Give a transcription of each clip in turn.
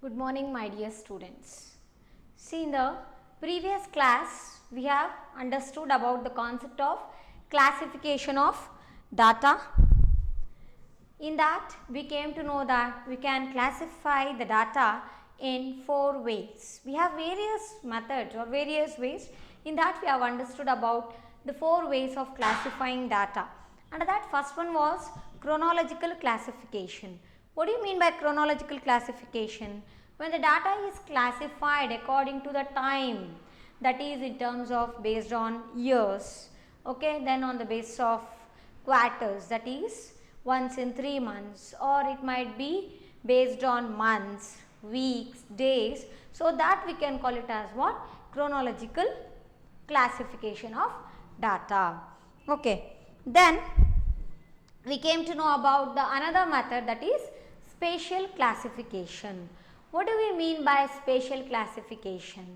Good morning, my dear students. See, in the previous class, we have understood about the concept of classification of data. In that, we came to know that we can classify the data in 4 ways. We have various methods or various ways. In that, we have understood about the 4 ways of classifying data. And that first one was chronological classification. What do you mean by chronological classification? When the data is classified according to the time, that is in terms of based on years, okay, then on the basis of quarters, that is once in 3 months, or it might be based on months, weeks, days. So that we can call it as what? Chronological classification of data. Okay. Then we came to know about the another method, that is spatial classification. What do we mean by spatial classification?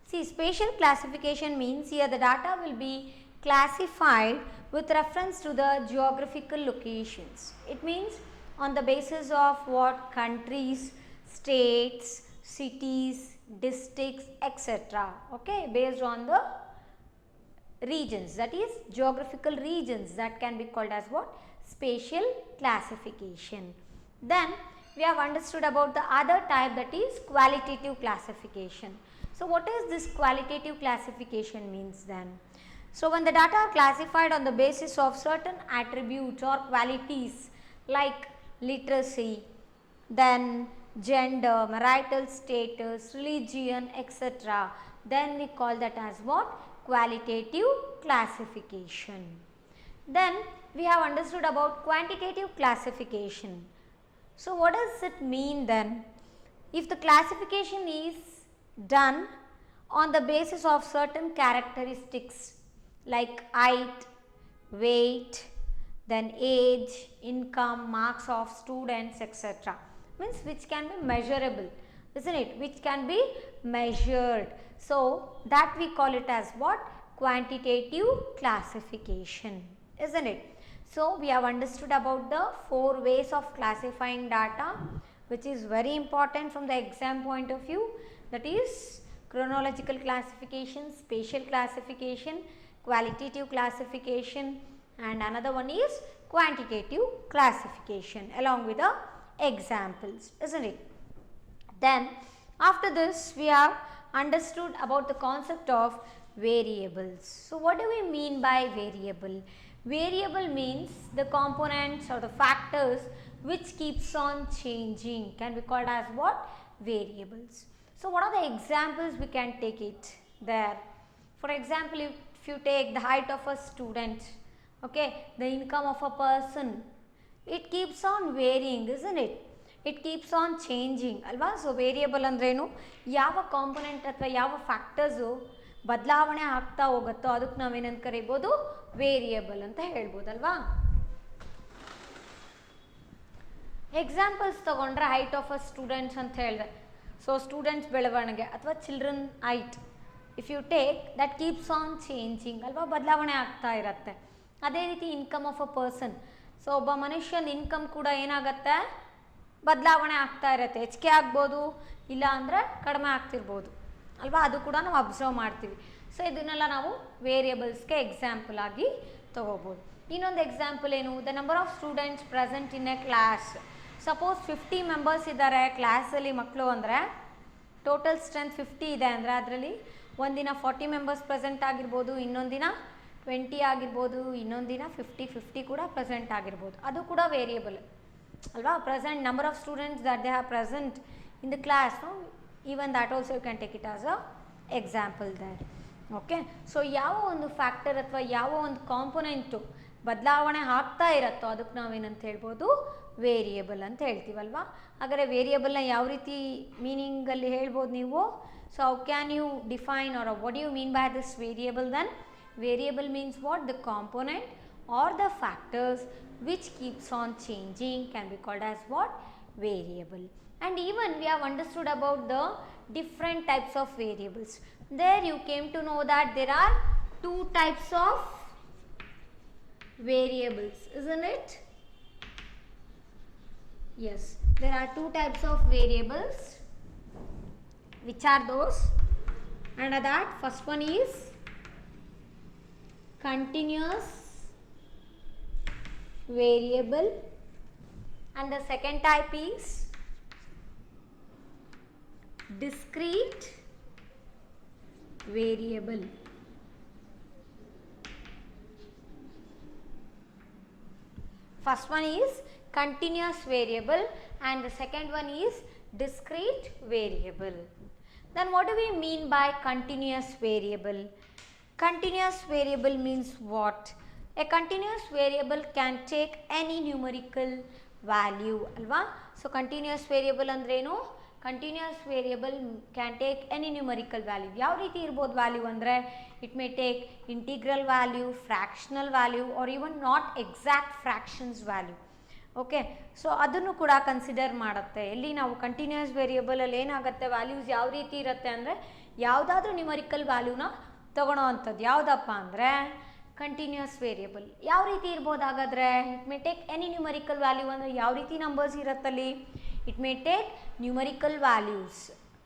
See, spatial classification means here the data will be classified with reference to the geographical locations. It means on the basis of what? Countries, states, cities, districts, etc. Okay, based on the regions, that is geographical regions, that can be called as what? Spatial classification. Then we have understood about the other type, that is qualitative classification. So what is this qualitative classification means then? So when the data are classified on the basis of certain attributes or qualities like literacy, then gender, marital status, religion, etc., then we call that as what? Qualitative classification. Then we have understood about quantitative classification. So what does it mean then? If the classification is done on the basis of certain characteristics like height, weight, then age, income, marks of students, etc., means which can be measurable, isn't it? Which can be measured. So that we call it as what? Quantitative classification, isn't it? So we have understood about the 4 ways of classifying data, which is very important from the exam point of view, that is chronological classification, spatial classification, qualitative classification, and another one is quantitative classification along with the examples, isn't it? Then after this we have understood about the concept of variables. So what do we mean by variable? Variable means the components or the factors which keeps on changing, can be called as what? Variables. So what are the examples we can take it there? For example, if you take the height of a student, okay, the income of a person, it keeps on varying, isn't it? It keeps on changing ಅಲ್ವಾ. So variable ಅಂದ್ರೇನು? ಯಾವ component ಅಥವಾ ಯಾವ factors ಬದಲಾವಣೆ ಆಗ್ತಾ ಹೋಗುತ್ತೋ ಅದಕ್ಕೆ ನಾವೇನಂತ ಕರಿಬೋದು? ವೇರಿಯಬಲ್ ಅಂತ ಹೇಳ್ಬೋದಲ್ವಾ. ಎಕ್ಸಾಂಪಲ್ಸ್ ತಗೊಂಡ್ರೆ ಹೈಟ್ ಆಫ್ ಅ ಸ್ಟೂಡೆಂಟ್ಸ್ ಅಂತ ಹೇಳಿದೆ. ಸೊ ಸ್ಟೂಡೆಂಟ್ಸ್ ಬೆಳವಣಿಗೆ ಅಥವಾ children height, if you take that keeps on changing ಅಲ್ವಾ, ಬದಲಾವಣೆ ಆಗ್ತಾ ಇರುತ್ತೆ. ಅದೇ ರೀತಿ income of a person, so ಒಬ್ಬ ಮನುಷ್ಯನ ಇನ್ಕಮ್ ಕೂಡ ಏನಾಗುತ್ತೆ? ಬದಲಾವಣೆ ಆಗ್ತಾ ಇರುತ್ತೆ. ಹೆಚ್ಚಿಗೆ ಆಗ್ಬೋದು, ಇಲ್ಲ ಅಂದರೆ ಕಡಿಮೆ ಆಗ್ತಿರ್ಬೋದು ಅಲ್ವಾ, ಅದು ಕೂಡ ನಾವು ಅಬ್ಸರ್ವ್ ಮಾಡ್ತೀವಿ. ಸೊ ಇದನ್ನೆಲ್ಲ ನಾವು ವೇರಿಯಬಲ್ಸ್ಗೆ ಎಕ್ಸಾಂಪಲ್ ಆಗಿ ತಗೋಬೋದು. ಇನ್ನೊಂದು ಎಕ್ಸಾಂಪಲ್ ಏನು? The number of students present in a class. Suppose 50 members ಇದ್ದಾರೆ ಕ್ಲಾಸಲ್ಲಿ ಮಕ್ಕಳು ಅಂದರೆ, ಟೋಟಲ್ ಸ್ಟ್ರೆಂತ್ 50 ಇದೆ ಅಂದರೆ ಅದರಲ್ಲಿ ಒಂದಿನ 40 ಮೆಂಬರ್ಸ್ ಪ್ರೆಸೆಂಟ್ ಆಗಿರ್ಬೋದು, ಇನ್ನೊಂದು ದಿನ 20 ಆಗಿರ್ಬೋದು, ಇನ್ನೊಂದು ದಿನ 50 ಕೂಡ ಪ್ರೆಸೆಂಟ್ ಆಗಿರ್ಬೋದು. ಅದು ಕೂಡ ವೇರಿಯಬಲ್ ಅಲ್ವಾ. Present number of students that they have present in the class, even that also you can take it as a example that. Okay. So ಯಾವ ಒಂದು ಫ್ಯಾಕ್ಟರ್ ಅಥವಾ ಯಾವ ಒಂದು ಕಾಂಪೊನೆಂಟು ಬದಲಾವಣೆ ಆಗ್ತಾ ಇರತ್ತೋ ಅದಕ್ಕೆ ನಾವೇನಂತ ಹೇಳ್ಬೋದು? ವೇರಿಯಬಲ್ ಅಂತ ಹೇಳ್ತೀವಲ್ವಾ. ಹಾಗಾದರೆ ವೇರಿಯಬಲ್ನ ಯಾವ ರೀತಿ ಮೀನಿಂಗಲ್ಲಿ ಹೇಳ್ಬೋದು ನೀವು? So how can you define or what you mean by this variable then? Variable means what? The component or the factors which keeps on changing can be called as what? Variable. And even we have understood about the different types of variables. There you came to know that there are 2 types of variables, isn't it? Yes, there are 2 types of variables. Which are those? Under that, first one is continuous variable, and the second type is discrete variable. First one is continuous variable and the second one is discrete variable. Then what do we mean by continuous variable? Continuous variable means what? A continuous variable can take any numerical value alva. So continuous variable andrenu? Continuous variable can take any numerical value. Yav riti irbodu value andre? It may take integral value, fractional value or even not exact fractions value. Okay, so ಅದನ್ನು ಕೂಡ consider ಮಾಡುತ್ತೆ. ಎಲ್ಲಿ ನಾವು continuous ವೇರಿಯೇಬಲಲ್ಲಿ ಏನಾಗುತ್ತೆ, values ಯಾವ ರೀತಿ ಇರುತ್ತೆ ಅಂದರೆ ಯಾವುದಾದ್ರೂ ನ್ಯೂಮರಿಕಲ್ ವ್ಯಾಲ್ಯೂನ ತೊಗೊಳೋ ಅಂಥದ್ದು ಯಾವುದಪ್ಪ ಅಂದರೆ ಕಂಟಿನ್ಯೂಸ್ ವೇರಿಯೇಬಲ್. ಯಾವ ರೀತಿ ಇರ್ಬೋದು ಹಾಗಾದರೆ? It may take any numerical value ಅಂದರೆ ಯಾವ ರೀತಿ ನಂಬರ್ಸ್ ಇರುತ್ತಲ್ಲಿ? It may take numerical values,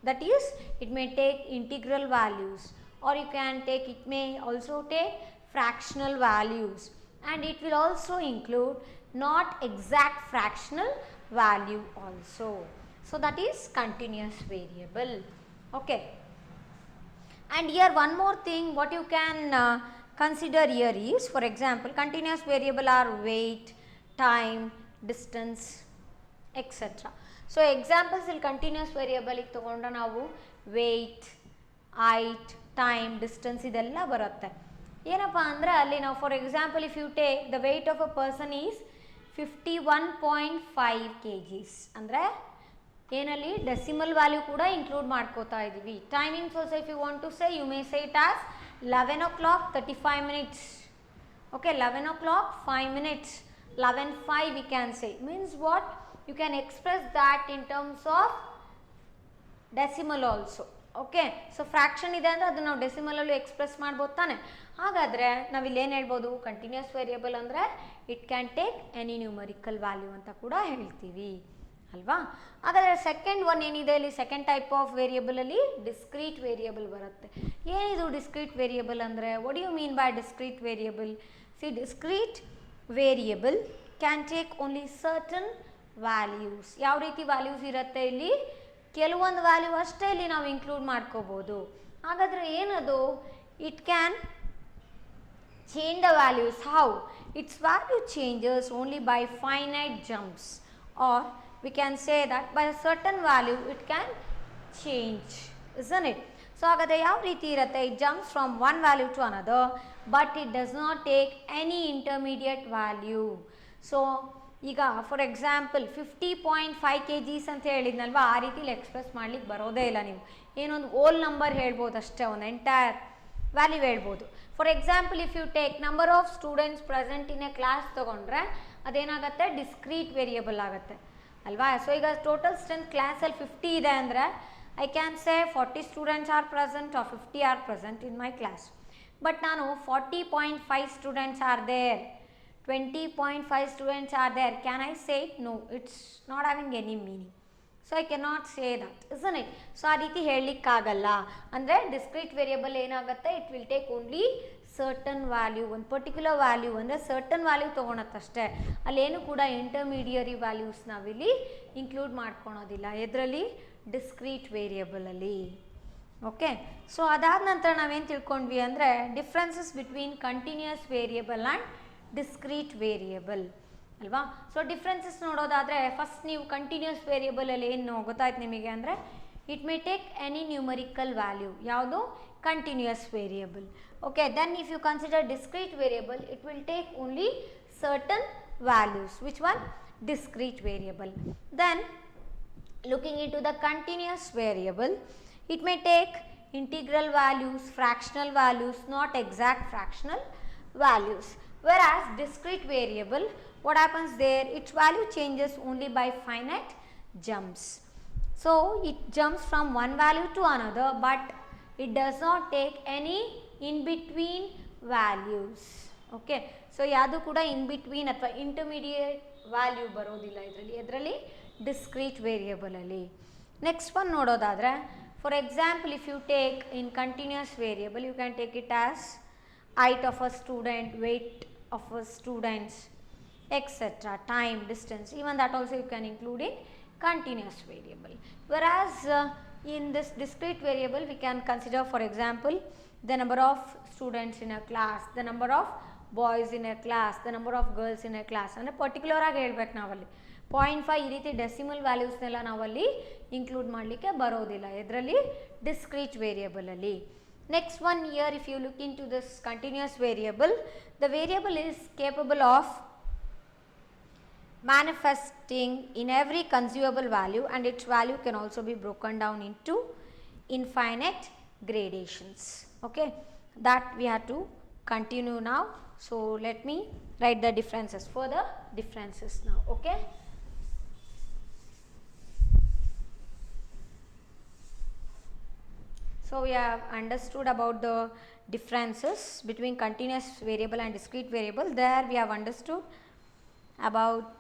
that is it may take integral values or you can take, it may also take fractional values and it will also include not exact fractional value also. So that is continuous variable. Okay, and here one more thing what you can consider here is, for example, continuous variable are weight, time, distance, etc. So examples il continuous variable ಗೆ ತಗೊಂಡ್ರೆ ನಾವು weight, height, time, distance ಇದೆಲ್ಲ ಬರುತ್ತೆ. ಏನಪ್ಪ ಅಂದರೆ ಅಲ್ಲಿ ನಾವು for example if you take the weight of a person is 51.5 kgs ಅಂದರೆ ಏನಲ್ಲಿ ಡೆಸಿಮಲ್ ವ್ಯಾಲ್ಯೂ ಕೂಡ ಇನ್ಕ್ಲೂಡ್ ಮಾಡ್ಕೋತಾ ಇದ್ದೀವಿ. Timings also if you want to say you may say it as 11:35. Okay, 11:05, 11:05 we can say. Means what? You can express that in terms of decimal also. Okay, so fraction ಇದೆ ಅಂದರೆ ಅದು ನಾವು ಡೆಸಿಮಲಲ್ಲೂ express ಮಾಡ್ಬೋದು ತಾನೆ. ಹಾಗಾದರೆ ನಾವಿಲ್ಲಿ ಏನು ಹೇಳ್ಬೋದು? ಕಂಟಿನ್ಯೂಸ್ ವೇರಿಯೇಬಲ್ ಅಂದರೆ it can take any numerical value ಅಂತ ಕೂಡ ಹೇಳ್ತೀವಿ ಅಲ್ವಾ. ಹಾಗಾದರೆ ಸೆಕೆಂಡ್ ಒನ್ ಏನಿದೆ ಇಲ್ಲಿ, ಸೆಕೆಂಡ್ ಟೈಪ್ ಆಫ್ ವೇರಿಯೇಬಲಲ್ಲಿ ಡಿಸ್ಕ್ರೀಟ್ ವೇರಿಯೇಬಲ್ ಬರುತ್ತೆ. ಏನಿದು ಡಿಸ್ಕ್ರೀಟ್ ವೇರಿಯೇಬಲ್ ಅಂದರೆ? What you mean by discrete variable? See, discrete variable can take only certain values. ಯಾವ ರೀತಿ ವ್ಯಾಲ್ಯೂಸ್ ಇರುತ್ತೆ ಇಲ್ಲಿ? ಕೆಲವೊಂದು ವ್ಯಾಲ್ಯೂ ಅಷ್ಟೇ ಇಲ್ಲಿ ನಾವು ಇನ್ಕ್ಲೂಡ್ ಮಾಡ್ಕೋಬೋದು. ಹಾಗಾದರೆ ಏನದು? It can change the values. How? Its value changes only by finite jumps, or we can say that by a certain value it can change, isn't it? So ಹಾಗಾದರೆ ಯಾವ ರೀತಿ ಇರುತ್ತೆ? It jumps from one value to another but it does not take any intermediate value. So ಈಗ for example 50.5 kgs ಅಂತ ಹೇಳಿದ್ನಲ್ವ, ಆ ರೀತಿಲಿ express ಮಾಡ್ಲಿಕ್ಕೆ ಬರೋದೇ ಇಲ್ಲ. ನೀವು ಏನೊಂದು ಓಲ್ ನಂಬರ್ ಹೇಳ್ಬೋದು ಅಷ್ಟೇ, ಒಂದು ಎಂಟೈರ್ ವ್ಯಾಲ್ಯೂ ಹೇಳ್ಬೋದು. For example if you take number of students present in a class ತೊಗೊಂಡ್ರೆ ಅದೇನಾಗುತ್ತೆ? ಡಿಸ್ಕ್ರೀಟ್ ವೇರಿಯೇಬಲ್ ಆಗುತ್ತೆ ಅಲ್ವಾ. ಸೊ ಈಗ ಟೋಟಲ್ ಸ್ಟ್ರೆಂತ್ ಕ್ಲಾಸಲ್ಲಿ 50 ಇದೆ ಅಂದರೆ I can say 40 students are present are 50 are present in my class. But ನಾನು 40.5 students are there, 20.5 students are there. Can I say it? No, it's not having any meaning. So I cannot say that, isn't it? So ಆ ರೀತಿ ಹೇಳಲಿಕ್ಕಾಗಲ್ಲ. ಅಂದರೆ discrete variable ಏನಾಗುತ್ತೆ? It will take only certain value, ಒಂದು particular value ಅಂದರೆ certain value ತೊಗೊಳತ್ತಷ್ಟೇ. ಅಲ್ಲೇನು ಕೂಡ intermediary values ನಾವಿಲ್ಲಿ include ಮಾಡ್ಕೊಳೋದಿಲ್ಲ. ಎದರಲ್ಲಿ? ಡಿಸ್ಕ್ರೀಟ್ ವೇರಿಯೇಬಲಲ್ಲಿ. ಓಕೆ, ಸೊ ಅದಾದ ನಂತರ ನಾವೇನು ತಿಳ್ಕೊಂಡ್ವಿ ಅಂದರೆ differences between continuous variable and discrete variable ಅಲ್ವಾ. ಸೊ ಡಿಫ್ರೆನ್ಸಸ್ ನೋಡೋದಾದರೆ ಫಸ್ಟ್ ನೀವು ಕಂಟಿನ್ಯೂಸ್ ವೇರಿಯೇಬಲಲ್ಲಿ ಏನು ಗೊತ್ತಾಯ್ತು ನಿಮಗೆ ಅಂದರೆ it may take any numerical value. ಯಾವುದು? Continuous variable. Okay, then if you consider discrete variable it will take only certain values. Which one? Discrete variable. Then looking into the continuous variable, it may take integral values, fractional values, not exact fractional values. Whereas discrete variable, what happens there? Its value changes only by finite jumps. So it jumps from one value to another but it does not take any in between values. Okay, so yadu kuda in between ಅಥವಾ intermediate value ಬರೋದಿಲ್ಲ ಇದರಲ್ಲಿ. Discrete ವೇರಿಯೇಬಲಲ್ಲಿ. Next one ನೋಡೋದಾದರೆ For example, if you take in continuous variable, you can take it as height of a student, weight of a students, etc., time, distance, even that also you can include in continuous variable. Whereas in this discrete variable, we can consider, for example, the number of students in a class, the number of boys in a class, the number of girls in a class, and particular ಆಗಿ ಹೇಳ್ಬೇಕು ನಾವಲ್ಲಿ 0.5 ಈ ರೀತಿ decimal ವ್ಯಾಲ್ಯೂಸ್ನೆಲ್ಲ ನಾವಲ್ಲಿ include ಮಾಡಲಿಕ್ಕೆ ಬರೋದಿಲ್ಲ ಇದರಲ್ಲಿ discrete variable ಅಲ್ಲಿ. Next one year if you look into this continuous variable, the variable is capable of manifesting in every consumable value, and its value can also be broken down into infinite gradations. Okay, that we have to continue now. So let me write the differences, further differences now. Okay, so we have understood about the differences between continuous variable and discrete variable. There we have understood about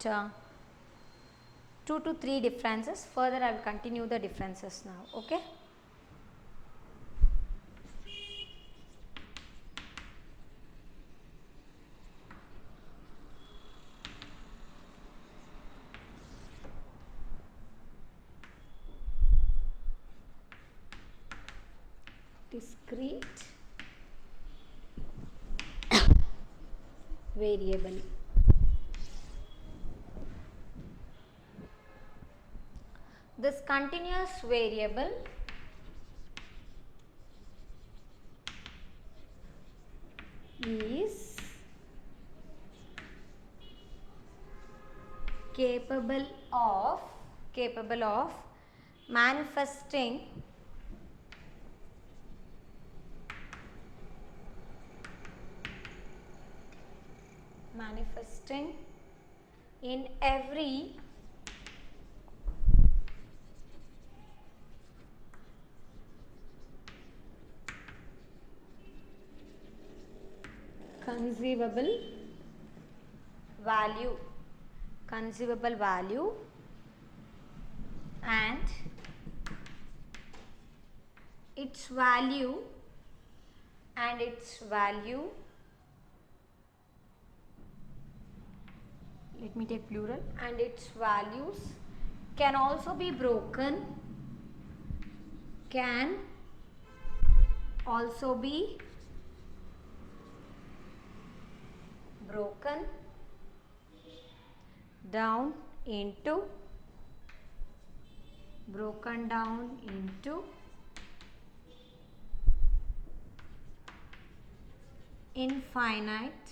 2 to 3 differences. Further I will continue the differences now. Okay, discrete variable. This continuous variable is capable of manifesting in every conceivable value, and its value let me take plural, and its values can also be broken down into infinite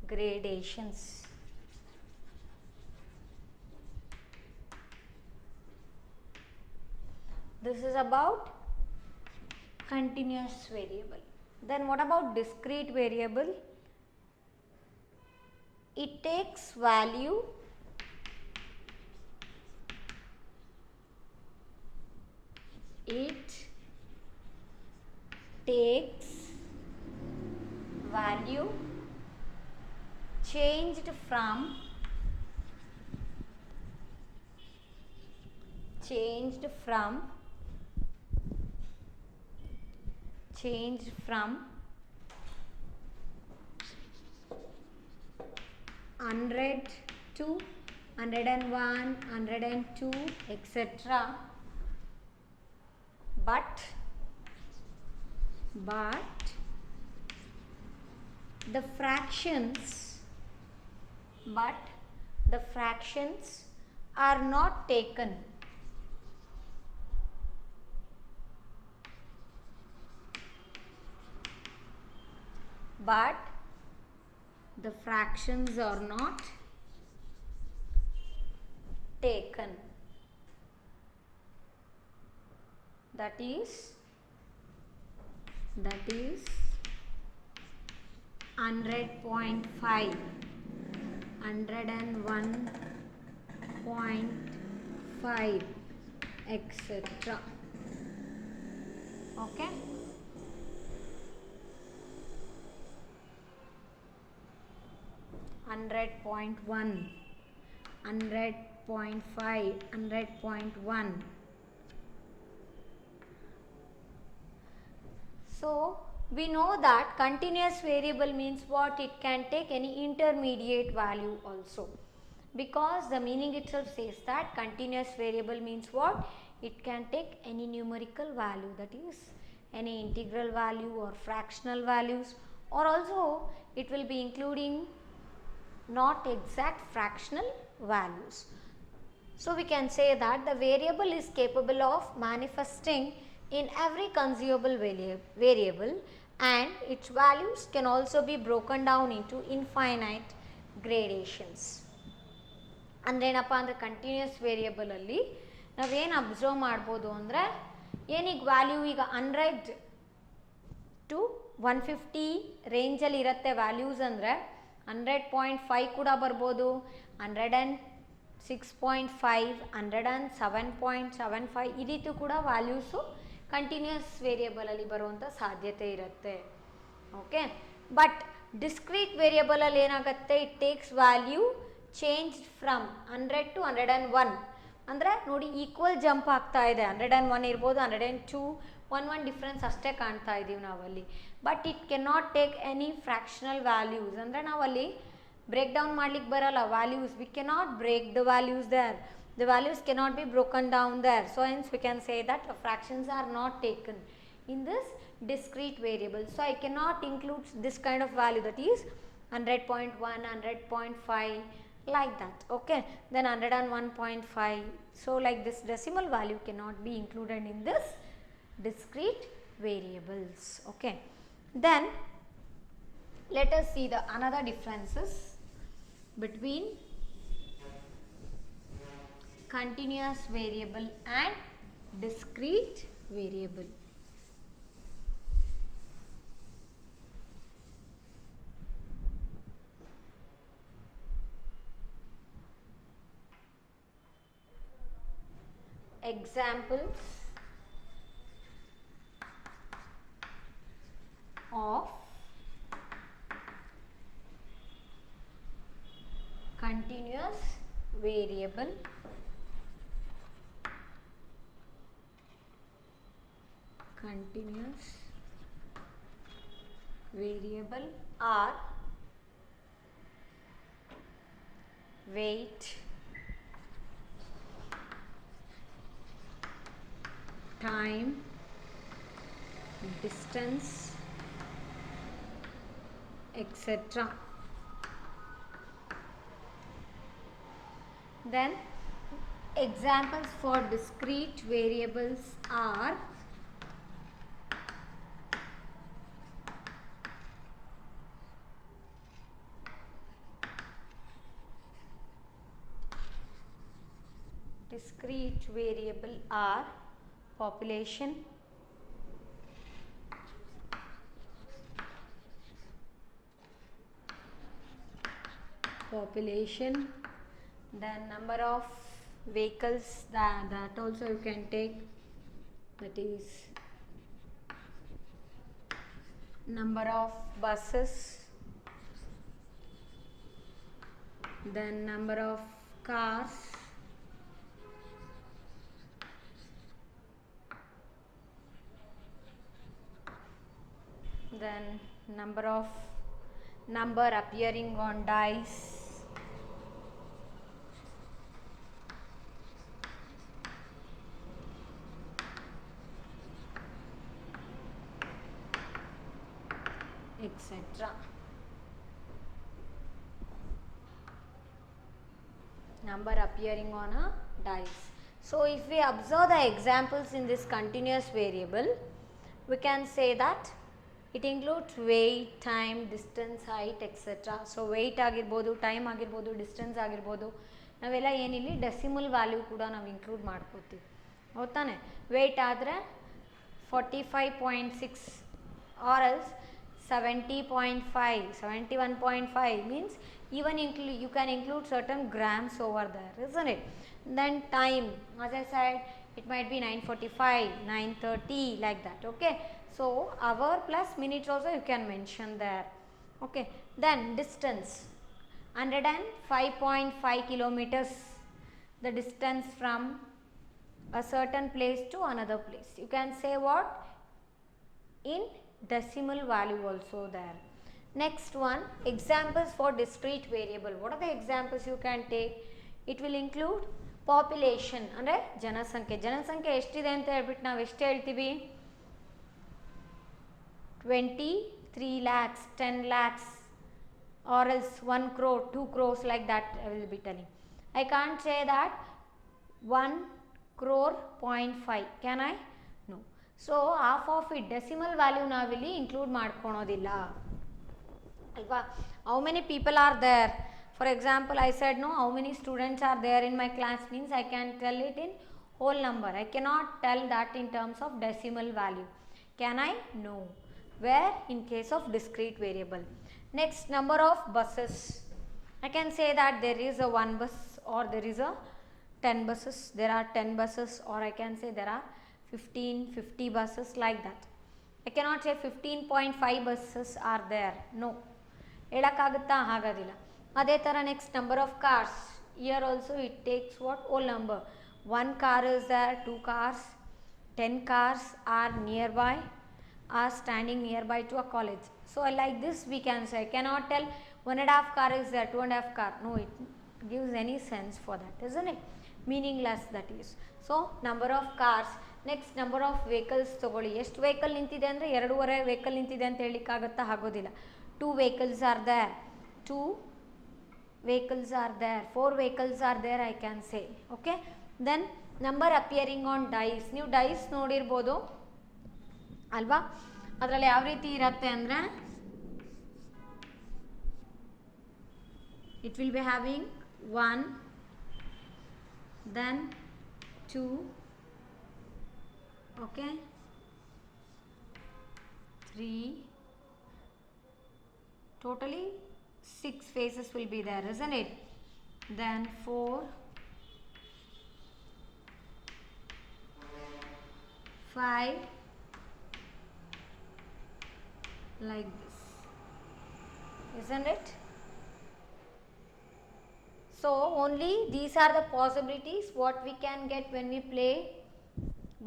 gradations. This is about continuous variable. Then what about discrete variable? It takes value changed from 100 to 101, 102, etc. But the fractions are not taken. That is 100.5, 101.5, etc. Okay. 100.1, 100.5, 100.1. So we know that continuous variable means what? It can take any intermediate value also, because the meaning itself says that continuous variable means what? It can take any numerical value, that is any integral value or fractional values, or also it will be including not exact fractional values. So we can say that the variable is capable of manifesting in every conceivable variable, and its values can also be broken down into infinite gradations. ಅಂದ್ರೇನಪ್ಪ ಅಂದರೆ continuous ವೇರಿಯೇಬಲಲ್ಲಿ ನಾವೇನು observe ಮಾಡ್ಬೋದು ಅಂದರೆ ಏನೀಗ value ಈಗ 100 to 150 ರೇಂಜಲ್ಲಿ ಇರುತ್ತೆ values ಅಂದರೆ 100.5 ಕೂಡ ಬರ್ಬೋದು, 106.5, 107.75 ಈ ರೀತಿ ಕೂಡ ವ್ಯಾಲ್ಯೂಸು ಕಂಟಿನ್ಯೂಸ್ ವೇರಿಯೇಬಲಲ್ಲಿ ಬರುವಂಥ ಸಾಧ್ಯತೆ ಇರುತ್ತೆ. ಓಕೆ, ಬಟ್ ಡಿಸ್ಕ್ರೀಟ್ ವೇರಿಯೇಬಲಲ್ಲಿ ಏನಾಗುತ್ತೆ? It takes value change from 100 to 101. ಅಂದರೆ ನೋಡಿ ಈಕ್ವಲ್ ಜಂಪ್ ಆಗ್ತಾ ಇದೆ, 101 ಇರ್ಬೋದು, 102, 1 ಡಿಫ್ರೆನ್ಸ್ ಅಷ್ಟೇ ಕಾಣ್ತಾ ಇದ್ದೀವಿ ನಾವಲ್ಲಿ. But it can not take any fractional values, ಅಂದರೆ ನಾವಲ್ಲಿ ಬ್ರೇಕ್ ಡೌನ್ ಮಾಡ್ಲಿಕ್ಕೆ ಬರಲ್ಲ values. We cannot break the values there, the values cannot be broken down there. So hence we can say that the fractions are not taken in this discrete variable. So I cannot include this kind of value, that is 100.1, 100.5 like that. Okay, then 101.5. so like this decimal value cannot be included in this discrete variables. Okay, then let us see the another differences between continuous variable and discrete variable. Examples of continuous variable are weight, time, distance, etc. Then examples for discrete variables are population, then number of vehicles, that also you can take, that is number of buses, then number of cars, then number appearing on dice, etc. Number appearing on a dice. So if we observe the examples in this continuous variable, we can say that it includes weight, time, distance, height, etc. So weight ಆಗಿರ್ಬೋದು, time ಆಗಿರ್ಬೋದು, distance ಆಗಿರ್ಬೋದು, ನಾವೆಲ್ಲ ಏನಿಲ್ಲಿ decimal value ಕೂಡ ನಾವು include ಮಾಡ್ಕೋತೀವಿ. ಹೌದಾನೆ? Wait ಆದರೆ 45.6 or else 70.5, 71.5 means even you can include certain grams over there, isn't it? Then time, as I said, it might be 9:45, 9:30 like that. Okay, so hour plus minutes also you can mention there. Okay, then distance, 105.5 kilometers the distance from a certain place to another place. You can say what? In decimal value also there. Next one, examples for discrete variable. What are the examples you can take? It will include population ಅಂದರೆ ಜನಸಂಖ್ಯೆ ಎಷ್ಟಿದೆ ಅಂತ ಹೇಳ್ಬಿಟ್ಟು ನಾವು ಎಷ್ಟು ಹೇಳ್ತೀವಿ? 23 lakhs, 10 lakhs, or else 1 crore, 2 crores, like that I will be telling. I can't say that 1 crore 0.5, can I? No. So half of it decimal value ನಾವಿಲ್ಲಿ include ಮಾಡ್ಕೊಳೋದಿಲ್ಲ ಅಲ್ವಾ. how many people are there? For example, I said no, how many students are there in my class means I can tell it in whole number. I cannot tell that in terms of decimal value. Can I? No. Where? In case of discrete variable. Next, number of buses. I can say that there is a 1 bus or there is a 10 buses. There are 10 buses, or I can say there are 50 buses, like that. I cannot say 15.5 buses are there. No. ಹೇಳಕ್ಕಾಗುತ್ತಾ? ಆಗೋದಿಲ್ಲ. ಅದೇ ಥರ next number of cars. Year also it takes what? Whole number. 1 car is there, 2 cars, 10 cars are nearby, are standing nearby to a college. So like this we can say. I cannot tell 1.5 car is there, 2.5 car. No, it gives any sense for that, isn't it? Meaningless that is. So number of cars. Next number of vehicles ತೊಗೊಳ್ಳಿ. ಎಷ್ಟು vehicle ನಿಂತಿದೆ ಅಂದರೆ 2.5 vehicle ನಿಂತಿದೆ ಅಂತ ಹೇಳಲಿಕ್ಕಾಗುತ್ತಾ? ಆಗೋದಿಲ್ಲ. 2 vehicles are there, 2 vehicles are there, 4 vehicles are there, I can say. Okay, then number appearing on dice. ನೀವು dies ನೋಡಿರ್ಬೋದು ಅಲ್ವಾ? ಅದರಲ್ಲಿ ಯಾವ ರೀತಿ ಇರುತ್ತೆ ಅಂದರೆ it will be having 1, then 2, okay, 3, totally 6 faces will be there, isn't it? Then 4, 5, like this, isn't it? So only these are the possibilities what we can get when we play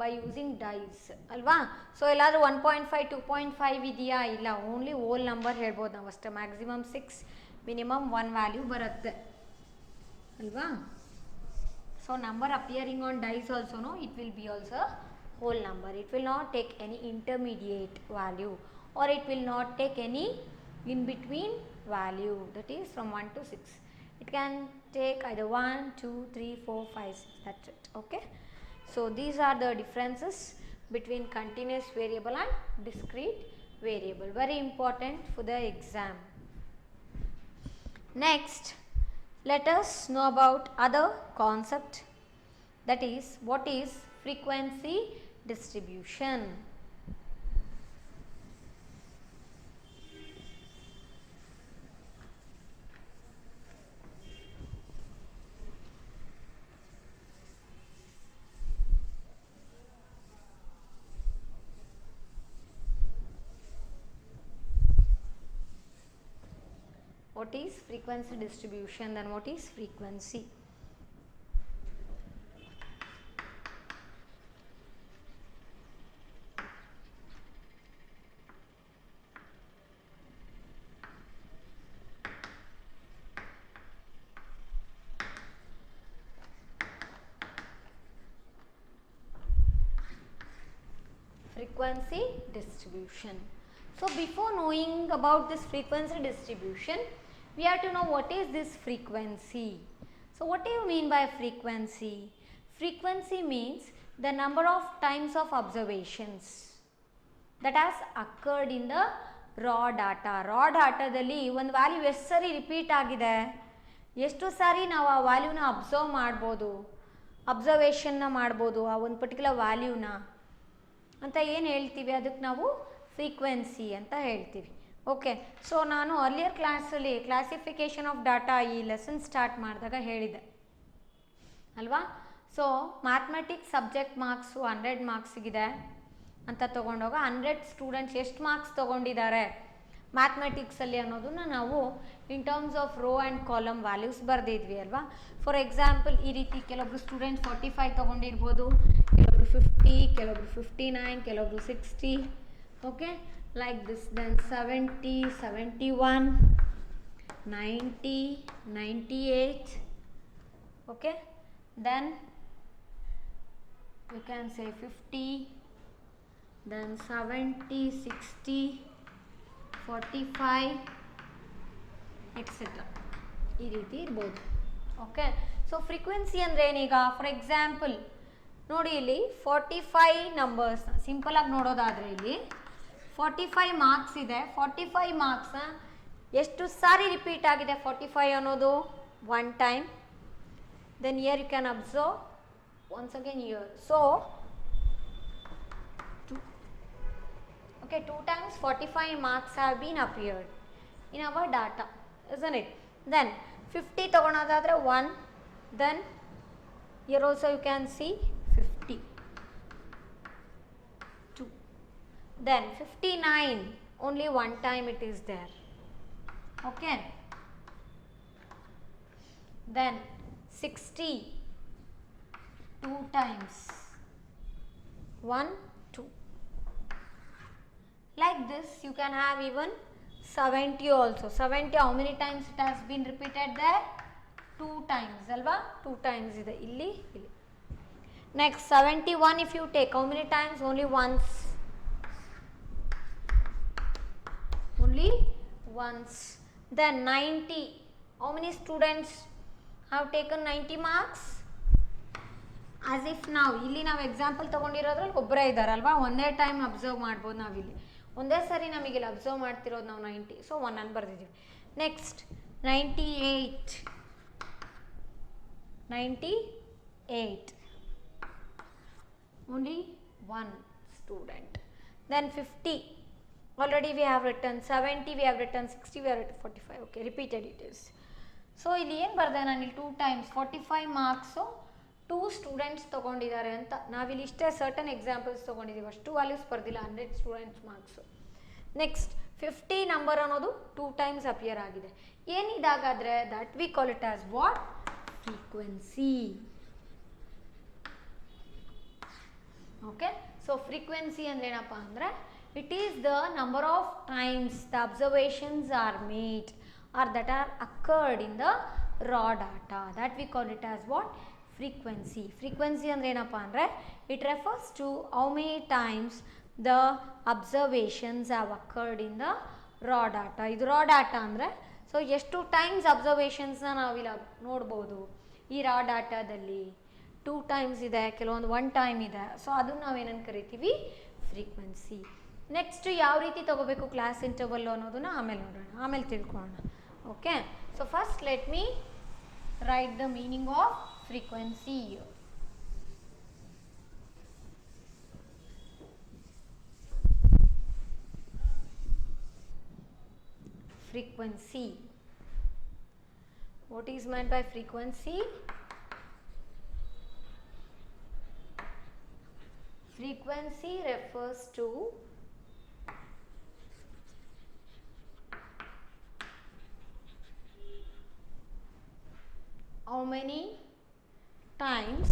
by using dice ಅಲ್ವಾ. So ಎಲ್ಲಾದರೂ 1.5 2.5 ಇದೆಯಾ? ಇಲ್ಲ. Only ಓಲ್ number ಹೇಳ್ಬೋದು ನಾವು ಅಷ್ಟೇ. Maximum 6, minimum 1 value ಬರುತ್ತೆ ಅಲ್ವಾ. So number appearing on dice also no, it will be also whole number. It will not take any intermediate value, or it will not take any in between value, that is from 1 to 6. It can take either 1, 2, 3, 4, 5, 6. That's it. Okay. So these are the differences between continuous variable and discrete variable. Very important for the exam. Next, let us know about other concept, that is what is frequency distribution. What is frequency distribution? Then what is frequency? Frequency distribution. So before knowing about this frequency distribution, we have to know what is this frequency. So what do you mean by frequency? Frequency means the number of times of observations that has occurred in the raw data. raw ಡಾಟಾದಲ್ಲಿ ಒಂದು value ಎಷ್ಟು ಸಾರಿ repeat ಆಗಿದೆ, ಎಷ್ಟು ಸಾರಿ ನಾವು ಆ ವ್ಯಾಲ್ಯೂನ observe ಮಾಡ್ಬೋದು, ಅಬ್ಸರ್ವೇಷನ್ನ ಮಾಡ್ಬೋದು ಆ ಒಂದು ಪರ್ಟಿಕ್ಯುಲರ್ ವ್ಯಾಲ್ಯೂನ ಅಂತ ಏನು ಹೇಳ್ತೀವಿ, ಅದಕ್ಕೆ ನಾವು ಫ್ರೀಕ್ವೆನ್ಸಿ ಅಂತ ಹೇಳ್ತೀವಿ. ಓಕೆ. ಸೊ ನಾನು ಅರ್ಲಿಯರ್ ಕ್ಲಾಸಲ್ಲಿ ಕ್ಲಾಸಿಫಿಕೇಷನ್ ಆಫ್ ಡಾಟಾ ಈ ಲೆಸನ್ ಸ್ಟಾರ್ಟ್ ಮಾಡಿದಾಗ ಹೇಳಿದೆ ಅಲ್ವಾ. ಸೊ ಮ್ಯಾಥಮೆಟಿಕ್ಸ್ ಸಬ್ಜೆಕ್ಟ್ ಮಾರ್ಕ್ಸು 100 ಮಾರ್ಕ್ಸಿಗಿದೆ ಅಂತ ತೊಗೊಂಡೋಗ 100 ಸ್ಟೂಡೆಂಟ್ಸ್ ಎಷ್ಟು ಮಾರ್ಕ್ಸ್ ತೊಗೊಂಡಿದ್ದಾರೆ ಮ್ಯಾಥಮೆಟಿಕ್ಸಲ್ಲಿ ಅನ್ನೋದನ್ನ ನಾವು in terms of row and column values ಬರೆದಿದ್ವಿ ಅಲ್ವಾ. ಫಾರ್ ಎಕ್ಸಾಂಪಲ್ ಈ ರೀತಿ ಕೆಲವೊಬ್ರು ಸ್ಟೂಡೆಂಟ್ 45 ತೊಗೊಂಡಿರ್ಬೋದು, ಕೆಲವೊಬ್ರು 50, ಕೆಲವೊಬ್ರು 59, ಕೆಲವೊಬ್ರು 60. Okay, like this. Then 70, 71, 90, 98. okay, then you can say 50, then 70, 60, 45, etc. ಈ ರೀತಿ ಇರ್ಬೋದು. ಓಕೆ, ಸೊ ಫ್ರೀಕ್ವೆನ್ಸಿ ಅಂದರೆ ಏನೀಗ, ಫಾರ್ ಎಕ್ಸಾಂಪಲ್ ನೋಡಿ ಇಲ್ಲಿ 45 ನಂಬರ್ಸ್ನ ಸಿಂಪಲಾಗಿ ನೋಡೋದಾದರೆ ಇಲ್ಲಿ 45 ಮಾರ್ಕ್ಸ್ ಇದೆ. 45 ಮಾರ್ಕ್ಸ್ನ ಎಷ್ಟು ಸಾರಿ ರಿಪೀಟ್ ಆಗಿದೆ 45 ಅನ್ನೋದು? 1 time. Then here you can observe once again here. So, 2 times 45 marks have been appeared in our data, isn't it? Then 50 ತಗೊಳೋದಾದ್ರೆ 1, then here also you can see 50, 2, then 59 only 1 time it is there. Okay, then 60 2 times, 1, 2. Like this you can have even 70 also. 70 how many times it has been repeated there? 2 times alva, 2 times ide illi. Next 71 if you take, how many times? Only once, only once. Then 90, how many students have taken 90 marks? As if now ಇಲ್ಲಿ ನಾವು example ತೊಗೊಂಡಿರೋದ್ರಲ್ಲಿ ಒಬ್ಬರೇ ಇದ್ದಾರಲ್ವಾ, ಒಂದೇ time observe ಮಾಡ್ಬೋದು ನಾವಿಲ್ಲಿ, ಒಂದೇ ಸರಿ ನಮಗಿಲ್ಲಿ observe ಮಾಡ್ತಿರೋದು ನಾವು 90. ಸೊ 1 ಅನ್ನು ಬರೆದಿದ್ದೀವಿ. Next 98, 98 only 1 student. Then 50 already we have written, 70 we have written, 60 we have written, 45. okay, repeated it is. So ಇಲ್ಲಿ ಏನು ಬರೆದೆ ನಾನು ಇಲ್ಲಿ 2 times 45 ಮಾರ್ಕ್ಸು 2 ಸ್ಟೂಡೆಂಟ್ಸ್ ತೊಗೊಂಡಿದ್ದಾರೆ ಅಂತ ನಾವಿಲ್ಲಿ ಇಷ್ಟೇ ಸರ್ಟನ್ ಎಕ್ಸಾಂಪಲ್ಸ್ ತೊಗೊಂಡಿದ್ದೀವಿ, ಅಷ್ಟು ವ್ಯಾಲ್ಯೂಸ್ ಬರ್ದಿಲ್ಲ, 100 ಸ್ಟೂಡೆಂಟ್ಸ್ ಮಾರ್ಕ್ಸು. ನೆಕ್ಸ್ಟ್ 50 ನಂಬರ್ ಅನ್ನೋದು 2 times ಅಪಿಯರ್ ಆಗಿದೆ. ಏನಿದಾಗಾದರೆ that we call it as what? Frequency. Okay, so frequency ಅಂದ್ರೆ ಏನಪ್ಪ ಅಂದರೆ it is the number of times the observations are made or that are occurred in the raw data, that we call it as what? Frequency. Frequency andre enappa andre it refers to how many times the observations have occurred in the raw data. idu raw data andre so ಎಷ್ಟು times observations na ನಾವು ಇಲ್ಲಿ ನೋಡಬಹುದು ಈ raw data ದಲ್ಲಿ. 2 times ಇದೆ, ಕೆಲವೊಂದು 1 time ಇದೆ. So ಅದನ್ನ ನಾವು ಏನಂತ ಕರಿತೀವಿ? ಫ್ರೀಕ್ವೆನ್ಸಿ. ನೆಕ್ಸ್ಟ್ ಯಾವ ರೀತಿ ತಗೋಬೇಕು ಕ್ಲಾಸ್ ಇಂಟರ್ವಲ್ ಅನ್ನೋದನ್ನ ಆಮೇಲೆ ನೋಡೋಣ, ಆಮೇಲೆ ತಿಳ್ಕೊಳ್ಳೋಣ. Okay, so first let me write the meaning of frequency here. Frequency. What is meant by frequency? Frequency refers to how many times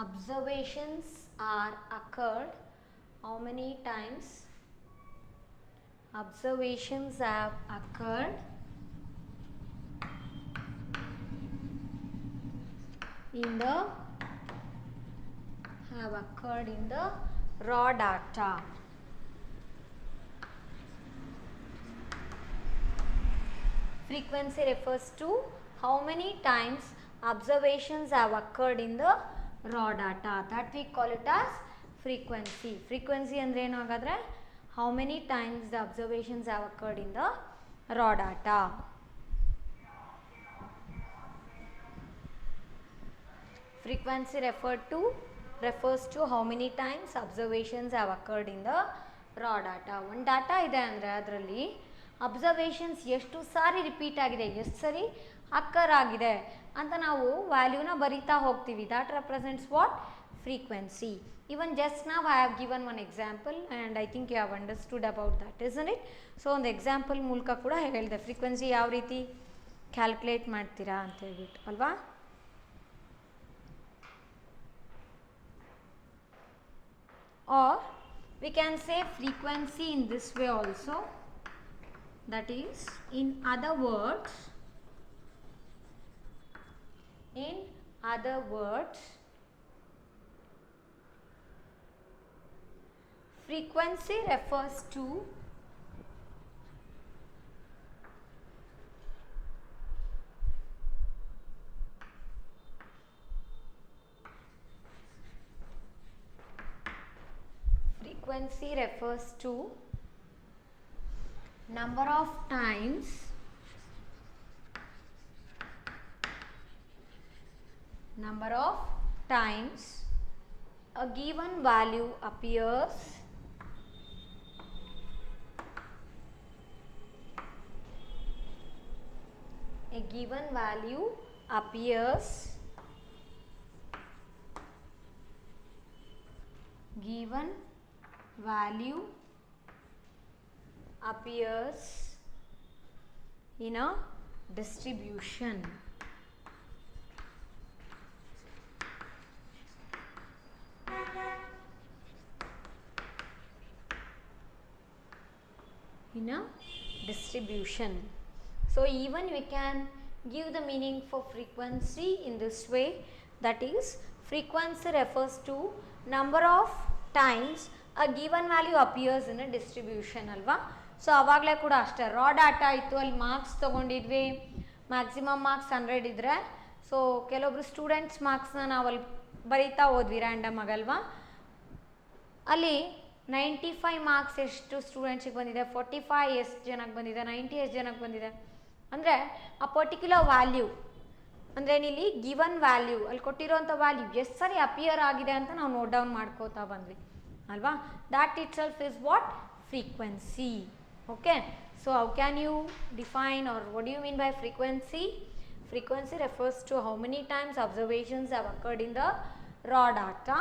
observations are occurred, how many times observations have occurred in the raw data. Frequency refers to how many times observations have occurred in the raw data, that we call it as frequency. Frequency ಅಂದ್ರೆ ಏನು ಹಾಗಾದ್ರೆ? How many times the observations have occurred in the raw data. Frequency refers to how many times observations have occurred in the raw data. ಒಂದು data ಇದೆ ಅಂದರೆ ಅದರಲ್ಲಿ observations ಎಷ್ಟು ಸಾರಿ repeat ಆಗಿದೆ, ಎಷ್ಟು ಸರಿ ಅಕ್ಕರ್ ಆಗಿದೆ ಅಂತ ನಾವು ವ್ಯಾಲ್ಯೂನ ಬರಿತಾ ಹೋಗ್ತೀವಿ. That represents what? Frequency. Even just now I have given one example and I think you have understood about that, isn't it? So ಒಂದು ಎಕ್ಸಾಂಪಲ್ ಮೂಲಕ ಕೂಡ ಹೇಳಿದೆ ಫ್ರೀಕ್ವೆನ್ಸಿ ಯಾವ ರೀತಿ ಕ್ಯಾಲ್ಕುಲೇಟ್ ಮಾಡ್ತೀರಾ ಅಂತ ಹೇಳ್ಬಿಟ್ಟು ಅಲ್ವಾ. Or we can say frequency in this way also, that is, in other words, frequency refers to number of times a given value appears in a distribution. So even we can give the meaning for frequency in this way, that is, frequency refers to number of times a given value appears in a distribution ಅಲ್ವಾ. So ಆವಾಗಲೇ ಕೂಡ ಅಷ್ಟೇ, ರಾ data ಇತ್ತು, ಅಲ್ಲಿ marks ತೊಗೊಂಡಿದ್ವಿ, maximum marks 100 ಇದ್ದರೆ, so ಕೆಲವೊಬ್ರು students ಮಾರ್ಕ್ಸ್ನ ನಾವು ಅಲ್ಲಿ ಬರೀತಾ ಹೋದ್ವಿ ರ್ಯಾಂಡಮ್ ಆಗಲ್ವಾ. ಅಲ್ಲಿ 95 ಮಾರ್ಕ್ಸ್ ಎಷ್ಟು ಸ್ಟೂಡೆಂಟ್ಸಿಗೆ ಬಂದಿದೆ, 45 ಎಷ್ಟು ಜನಕ್ಕೆ ಬಂದಿದೆ, 90 ಎಷ್ಟು ಜನಕ್ಕೆ ಬಂದಿದೆ ಅಂದರೆ ಆ ಪರ್ಟಿಕ್ಯುಲರ್ ವ್ಯಾಲ್ಯೂ ಅಂದರೆ ಇಲ್ಲಿ ಗಿವನ್ ವ್ಯಾಲ್ಯೂ ಅಲ್ಲಿ ಕೊಟ್ಟಿರೋಂಥ ವ್ಯಾಲ್ಯೂ ಎಷ್ಟು ಸರಿ ಅಪಿಯರ್ ಆಗಿದೆ ಅಂತ ನಾವು ನೋಟ್ ಡೌನ್ ಮಾಡ್ಕೋತಾ ಬಂದ್ವಿ ಅಲ್ವಾ. That itself is what? Frequency. Okay, so how can you define or what do you mean by frequency? Frequency refers to how many times observations have occurred in the raw data,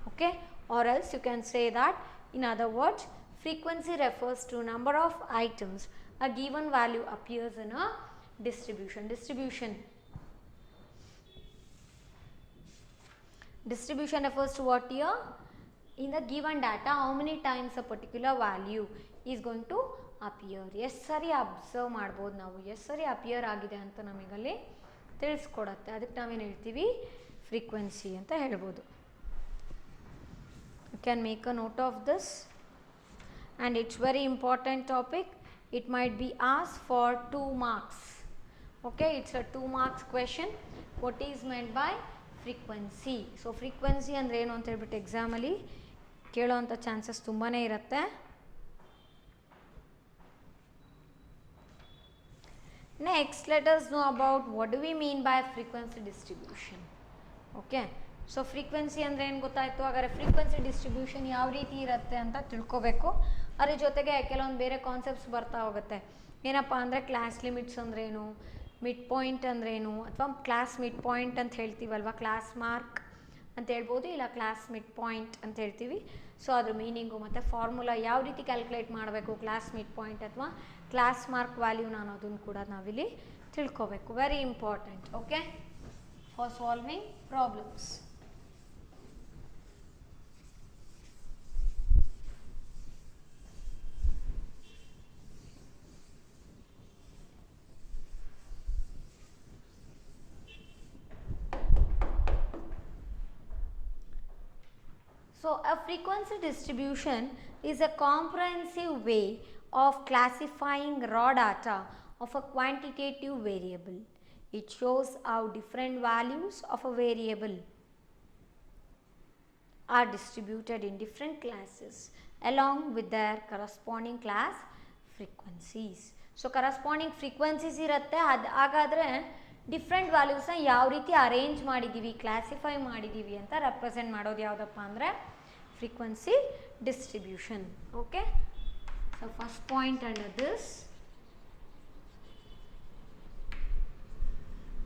okay, or else you can say that in other words, frequency refers to number of items a given value appears in a distribution. Distribution refers to what here? In the given data, how many times a particular value is going to appear. ಎಷ್ಟು ಸರಿ observe ಮಾಡ್ಬೋದು ನಾವು, ಎಷ್ಟು ಸರಿ appear ಆಗಿದೆ ಅಂತ ನಮಗಲ್ಲಿ ತಿಳಿಸ್ಕೊಡತ್ತೆ. ಅದಕ್ಕೆ ನಾವೇನು ಹೇಳ್ತೀವಿ? ಫ್ರೀಕ್ವೆನ್ಸಿ ಅಂತ ಹೇಳ್ಬೋದು. You can make a note of this and it's very important topic. It might be asked for 2 marks. Okay, it's a 2 marks question. What is meant by frequency? So frequency ಅಂದರೆ ಏನು ಅಂತ ಹೇಳ್ಬಿಟ್ಟು ಎಕ್ಸಾಮಲ್ಲಿ ಕೇಳೋವಂಥ chances ತುಂಬಾ ಇರುತ್ತೆ. Next, let us know about what do we mean by frequency distribution. Okay, so frequency ಅಂದರೆ ಏನು ಗೊತ್ತಾಯಿತು. ಹಾಗಾದರೆ ಫ್ರೀಕ್ವೆನ್ಸಿ ಡಿಸ್ಟ್ರಿಬ್ಯೂಷನ್ ಯಾವ ರೀತಿ ಇರುತ್ತೆ ಅಂತ ತಿಳ್ಕೊಬೇಕು. ಅದ್ರ ಜೊತೆಗೆ ಕೆಲವೊಂದು ಬೇರೆ ಕಾನ್ಸೆಪ್ಟ್ಸ್ ಬರ್ತಾ ಹೋಗುತ್ತೆ. ಏನಪ್ಪ ಅಂದರೆ ಕ್ಲಾಸ್ ಲಿಮಿಟ್ಸ್ ಅಂದ್ರೇನು, ಮಿಡ್ ಪಾಯಿಂಟ್ ಅಂದ್ರೇನು, ಅಥವಾ ಕ್ಲಾಸ್ ಮಿಡ್ ಪಾಯಿಂಟ್ ಅಂತ ಹೇಳ್ತೀವಲ್ವ, ಕ್ಲಾಸ್ ಮಾರ್ಕ್ ಅಂತ ಹೇಳ್ಬೋದು, ಇಲ್ಲ ಕ್ಲಾಸ್ ಮಿಡ್ ಪಾಯಿಂಟ್ ಅಂತ ಹೇಳ್ತೀವಿ. ಸೊ ಅದ್ರ ಮೀನಿಂಗು ಮತ್ತು ಫಾರ್ಮುಲಾ ಯಾವ ರೀತಿ ಕ್ಯಾಲ್ಕುಲೇಟ್ ಮಾಡಬೇಕು ಕ್ಲಾಸ್ ಮಿಡ್ ಪಾಯಿಂಟ್ ಅಥವಾ ಕ್ಲಾಸ್ ಮಾರ್ಕ್ ವ್ಯಾಲ್ಯೂನ ಅನ್ನೋದನ್ನು ಕೂಡ ನಾವಿಲ್ಲಿ ತಿಳ್ಕೊಬೇಕು. Very important, okay, for solving problems. So a frequency distribution is a comprehensive way of classifying raw data of a quantitative variable. It shows how different values of a variable are distributed in different classes along with their corresponding class frequencies. So corresponding frequencies ಇರುತ್ತೆ. ಹಾಗಾದರೆ different ವ್ಯಾಲ್ಯೂಸ್ನ ಯಾವ ರೀತಿ arrange ಮಾಡಿದ್ದೀವಿ, classify ಮಾಡಿದ್ದೀವಿ ಅಂತ represent ಮಾಡೋದು ಯಾವುದಪ್ಪ ಅಂದರೆ frequency distribution. Okay, so first point under this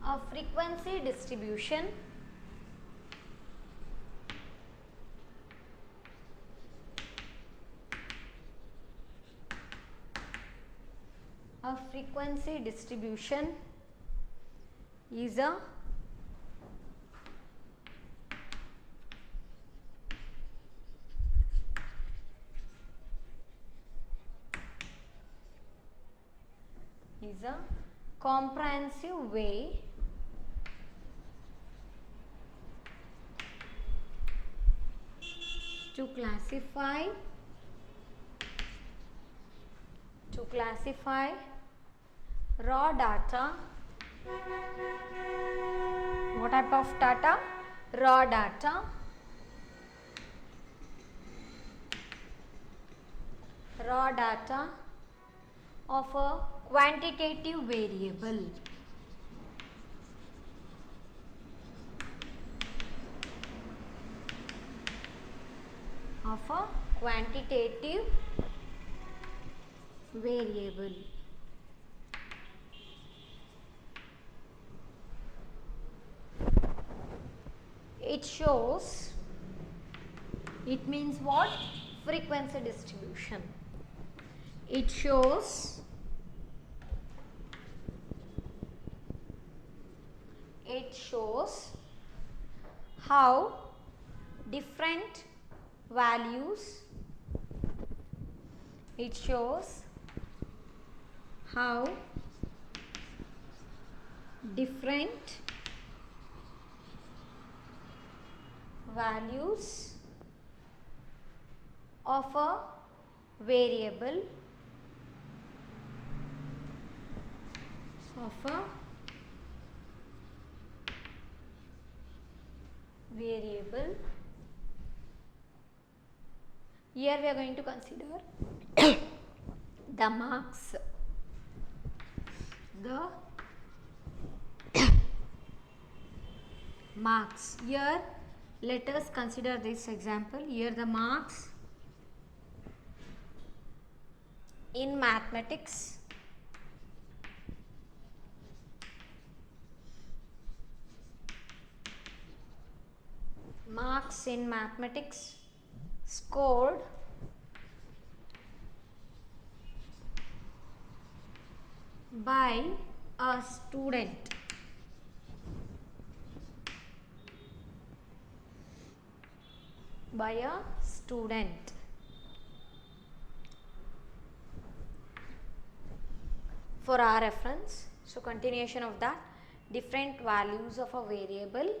A frequency distribution is a comprehensive way to classify raw data. What type of data? Raw data. Raw data of a quantitative variable. Of a quantitative variable. It shows, it means what? Frequency distribution. It shows how different values, it shows how different values of a variable here we are going to consider the marks, here let us consider this example. Here the marks in mathematics scored by a student for our reference. So continuation of that, different values of a variable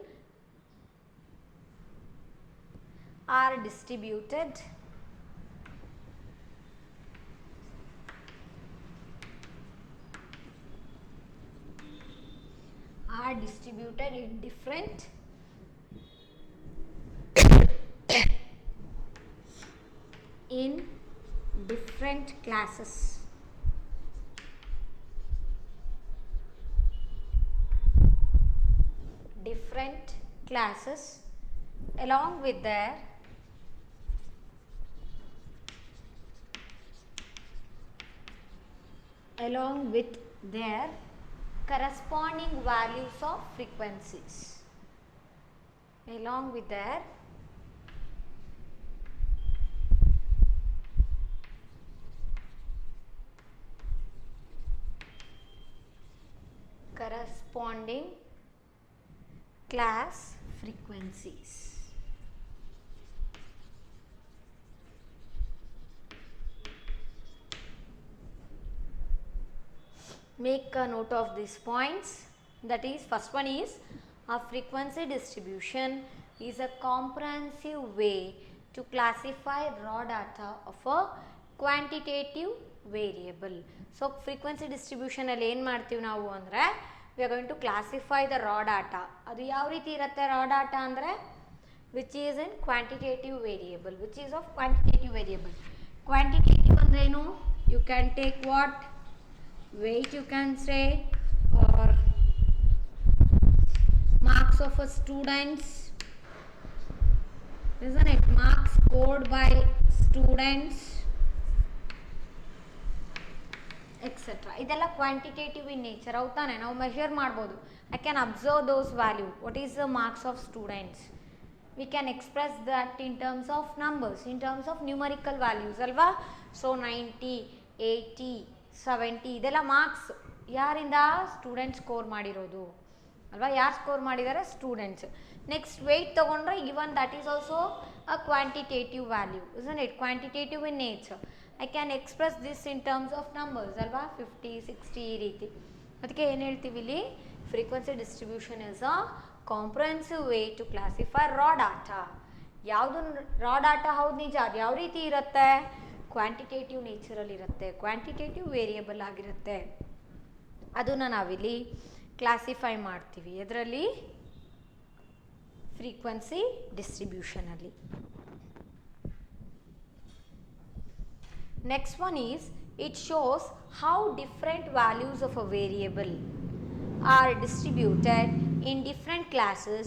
are distributed in different classes. Along with their corresponding values of frequencies. Corresponding class frequencies. Make a note of these points. That is, first one is, a frequency distribution is a comprehensive way to classify raw data of a quantitative variable. So frequency distribution alli ಏನು ಮಾಡ್ತೀವಿ ನಾವು ಅಂದರೆ, we are going to classify the raw data. ಅದು ಯಾವ ರೀತಿ ಇರುತ್ತೆ raw data ಅಂದರೆ, which is in quantitative variable, which is of quantitative variable. Quantitative ಅಂದ್ರೆ ಏನು? You can take what? Weight you can say, or marks of a students, isn't it? Marks scored by students, etc. Etcetera. ಇದೆಲ್ಲ quantitative in nature, ಹೌದು ತಾನೆ? ನಾವು measure ಮಾಡ್ಬೋದು. I can observe those value. What is the marks of students? We can express that in terms of numbers, in terms of numerical values ಅಲ್ವಾ? So 90, 80, 70 ಇದೆಲ್ಲ marks ಯಾರಿಂದ? Student score ಮಾಡಿರೋದು ಅಲ್ವಾ? ಯಾರು ಸ್ಕೋರ್ ಮಾಡಿದ್ದಾರೆ? ಸ್ಟೂಡೆಂಟ್ಸ್. ನೆಕ್ಸ್ಟ್ ವೆಯ್ಟ್ ತೊಗೊಂಡ್ರೆ even that is also a quantitative value, isn't it? Quantitative in nature. I can express this in terms of numbers ಅಲ್ವಾ? 50, 60 ಈ ರೀತಿ. ಅದಕ್ಕೆ ಏನು ಹೇಳ್ತೀವಿ ಇಲ್ಲಿ? Frequency distribution is a comprehensive way to classify raw data. ಯಾವುದು raw data? ಹೌದು ನಿಜ. ಅದು ಯಾವ ರೀತಿ ಇರುತ್ತೆ? ಕ್ವಾಂಟಿಟೇಟಿವ್ ನೇಚರಲ್ಲಿ ಇರುತ್ತೆ, ಕ್ವಾಂಟಿಟೇಟಿವ್ ವೇರಿಯಬಲ್ ಆಗಿರುತ್ತೆ. ಅದನ್ನು ನಾವಿಲ್ಲಿ ಕ್ಲಾಸಿಫೈ ಮಾಡ್ತೀವಿ. ಇದರಲ್ಲಿ ಫ್ರೀಕ್ವೆನ್ಸಿ ಡಿಸ್ಟ್ರಿಬ್ಯೂಷನಲ್ಲಿ. Next one is it shows how different values of a variable are distributed in different classes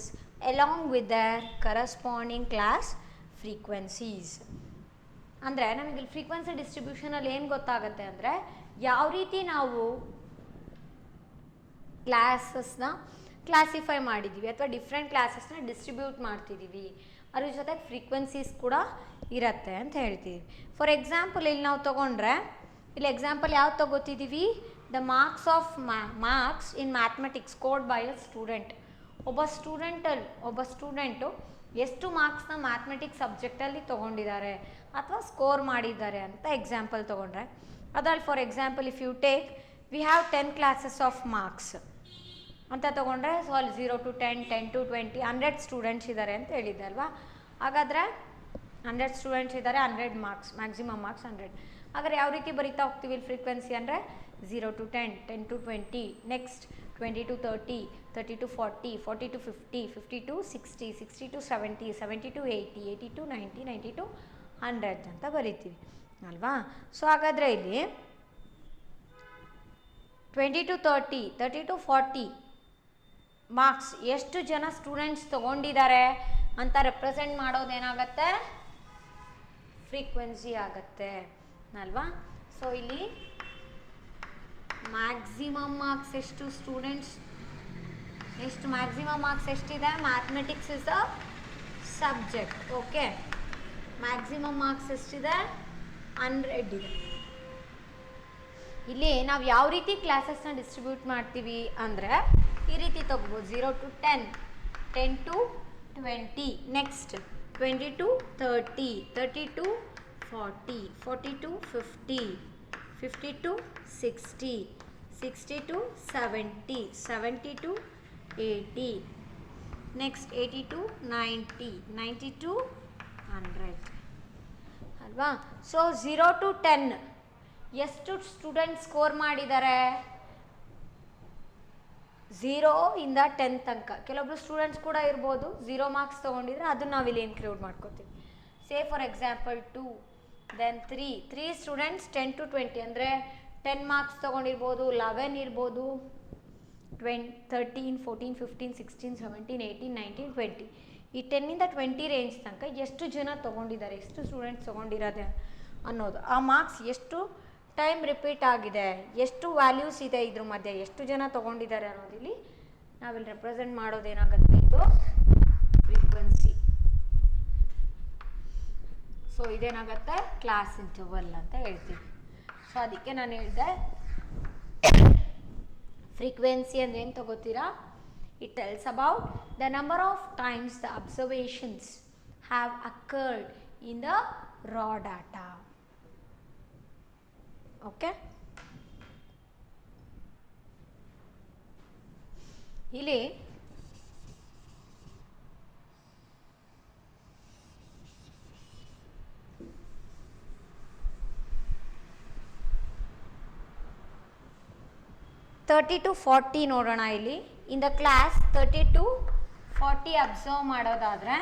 along with their corresponding class frequencies. ಅಂದರೆ ನಮಗೆ ಫ್ರೀಕ್ವೆನ್ಸಿ ಡಿಸ್ಟ್ರಿಬ್ಯೂಷನಲ್ಲಿ ಏನು ಗೊತ್ತಾಗುತ್ತೆ ಅಂದರೆ, ಯಾವ ರೀತಿ ನಾವು ಕ್ಲಾಸಸ್ನ ಕ್ಲಾಸಿಫೈ ಮಾಡಿದ್ದೀವಿ ಅಥವಾ ಡಿಫ್ರೆಂಟ್ ಕ್ಲಾಸಸ್ನ ಡಿಸ್ಟ್ರಿಬ್ಯೂಟ್ ಮಾಡ್ತಿದ್ದೀವಿ, ಅದ್ರ ಜೊತೆಗೆ ಫ್ರೀಕ್ವೆನ್ಸೀಸ್ ಕೂಡ ಇರುತ್ತೆ ಅಂತ ಹೇಳ್ತೀವಿ. ಫಾರ್ ಎಕ್ಸಾಂಪಲ್ ಇಲ್ಲಿ ನಾವು ತೊಗೊಂಡ್ರೆ, ಇಲ್ಲಿ ಎಕ್ಸಾಂಪಲ್ ಯಾವ್ದು ತೊಗೋತಿದ್ದೀವಿ? The marks of marks in mathematics scored by a student. ಒಬ್ಬ ಸ್ಟೂಡೆಂಟು ಎಷ್ಟು ಮಾರ್ಕ್ಸ್ನ ಮ್ಯಾಥಮೆಟಿಕ್ಸ್ ಸಬ್ಜೆಕ್ಟಲ್ಲಿ ತೊಗೊಂಡಿದ್ದಾರೆ ಅಥವಾ ಸ್ಕೋರ್ ಮಾಡಿದ್ದಾರೆ ಅಂತ ಎಕ್ಸಾಂಪಲ್ ತೊಗೊಂಡ್ರೆ, ಅದರಲ್ಲಿ for example if you take we have 10 classes of marks ಅಂತ ತೊಗೊಂಡ್ರೆ, ಸೊ ಅಲ್ಲಿ 0 to 10, 10 to 20, 100 ಸ್ಟೂಡೆಂಟ್ಸ್ ಇದ್ದಾರೆ ಅಂತ ಹೇಳಿದ್ದೆ ಅಲ್ವಾ? ಹಾಗಾದರೆ 100 ಸ್ಟೂಡೆಂಟ್ಸ್ ಇದ್ದಾರೆ, 100 ಮಾರ್ಕ್ಸ್, ಮ್ಯಾಕ್ಸಿಮಮ್ ಮಾರ್ಕ್ಸ್ 100. ಹಾಗಾದ್ರೆ ಯಾವ ರೀತಿ ಬರಿತಾ ಹೋಗ್ತೀವಿ ಇಲ್ಲಿ ಫ್ರೀಕ್ವೆನ್ಸಿ ಅಂದರೆ 0 to 10, 10 to 20, next 20 to 30, 30 to 40, 40 to 50, 50 to 60, 60 to 70, 70 to 80, 80 to 90, 90 to 100 ಅಂತ ಬರಿತೀವಿ ಅಲ್ವಾ? ಸೊ ಹಾಗಾದರೆ ಇಲ್ಲಿ 20 to 30, 30 to 40 ಮಾರ್ಕ್ಸ್ ಎಷ್ಟು ಜನ ಸ್ಟೂಡೆಂಟ್ಸ್ ತೊಗೊಂಡಿದ್ದಾರೆ ಅಂತ ರೆಪ್ರೆಸೆಂಟ್ ಮಾಡೋದೇನಾಗತ್ತೆ? ಫ್ರೀಕ್ವೆನ್ಸಿ ಆಗುತ್ತೆ ಅಲ್ವಾ? ಸೊ ಇಲ್ಲಿ ಮ್ಯಾಕ್ಸಿಮಮ್ ಮಾರ್ಕ್ಸ್ ಎಷ್ಟು? ಸ್ಟೂಡೆಂಟ್ಸ್ ಎಷ್ಟು ಮ್ಯಾಕ್ಸಿಮಮ್ ಮಾರ್ಕ್ಸ್ ಎಷ್ಟಿದೆ? Mathematics is a subject. Okay, maximum marks ಎಷ್ಟಿದೆ? 100 ಇದೆ. ಇಲ್ಲಿ ನಾವು ಯಾವ ರೀತಿ ಕ್ಲಾಸಸ್ನ ಡಿಸ್ಟ್ರಿಬ್ಯೂಟ್ ಮಾಡ್ತೀವಿ ಅಂದರೆ ಈ ರೀತಿ ತಗೋಬೋದು. 0 to 10, 10 to 20, next 20 to 30, 30 to 40, 40 to 50, 50 to 60, 60 to 70, 70 to 80, next 80 to 90, 90 to 100 ಅಲ್ವಾ? ಸೊ 0 to 10 ಎಷ್ಟು ಸ್ಟೂಡೆಂಟ್ ಸ್ಕೋರ್ ಮಾಡಿದ್ದಾರೆ? 0 ಇಂದ 10 ತನಕ. ಕೆಲವೊಬ್ರು ಸ್ಟೂಡೆಂಟ್ಸ್ ಕೂಡ ಇರ್ಬೋದು 0 ಮಾರ್ಕ್ಸ್ ತೊಗೊಂಡಿದ್ರೆ ಅದನ್ನು ನಾವಿಲ್ಲಿ ಇನ್ಕ್ಲೂಡ್ ಮಾಡ್ಕೋತೀವಿ. Say for example 2, then 3 students 10 to 20 ಅಂದರೆ 10 ಮಾರ್ಕ್ಸ್ ತೊಗೊಂಡಿರ್ಬೋದು, 11 ಇರ್ಬೋದು, 13, 14, 15, 16, 17, 18, 19, 20. ಈ 10 ಇಂದ 20 ರೇಂಜ್ ತನಕ ಎಷ್ಟು ಜನ ತೊಗೊಂಡಿದ್ದಾರೆ, ಎಷ್ಟು ಸ್ಟೂಡೆಂಟ್ಸ್ ತೊಗೊಂಡಿರೋದೆ ಅನ್ನೋದು, ಆ ಮಾರ್ಕ್ಸ್ ಎಷ್ಟು ಟೈಮ್ ರಿಪೀಟ್ ಆಗಿದೆ, ಎಷ್ಟು ವ್ಯಾಲ್ಯೂಸ್ ಇದೆ ಇದ್ರ ಮಧ್ಯೆ, ಎಷ್ಟು ಜನ ತೊಗೊಂಡಿದ್ದಾರೆ ಅನ್ನೋದಿಲ್ಲಿ ನಾವಿಲ್ಲಿ ರೆಪ್ರೆಸೆಂಟ್ ಮಾಡೋದೇನಾಗುತ್ತೆ? ಇದು ಫ್ರೀಕ್ವೆನ್ಸಿ. ಸೊ ಇದೇನಾಗುತ್ತೆ? ಕ್ಲಾಸ್ ಇಂಟರ್ವಲ್ ಅಂತ ಹೇಳ್ತೀವಿ. ಸೊ ಅದಕ್ಕೆ ನಾನು ಹೇಳಿದೆ ಫ್ರೀಕ್ವೆನ್ಸಿ ಅಂದರೆ ಏನು ತಗೋತೀರಾ? It tells about the number of times the observations have occurred in the raw data. Okay, ಇಲ್ಲಿ ತರ್ಟಿ ಟು 40 ನೋಡೋಣ. ಇಲ್ಲಿ in the class 30 to 40 observe ಮಾಡೋದಾದರೆ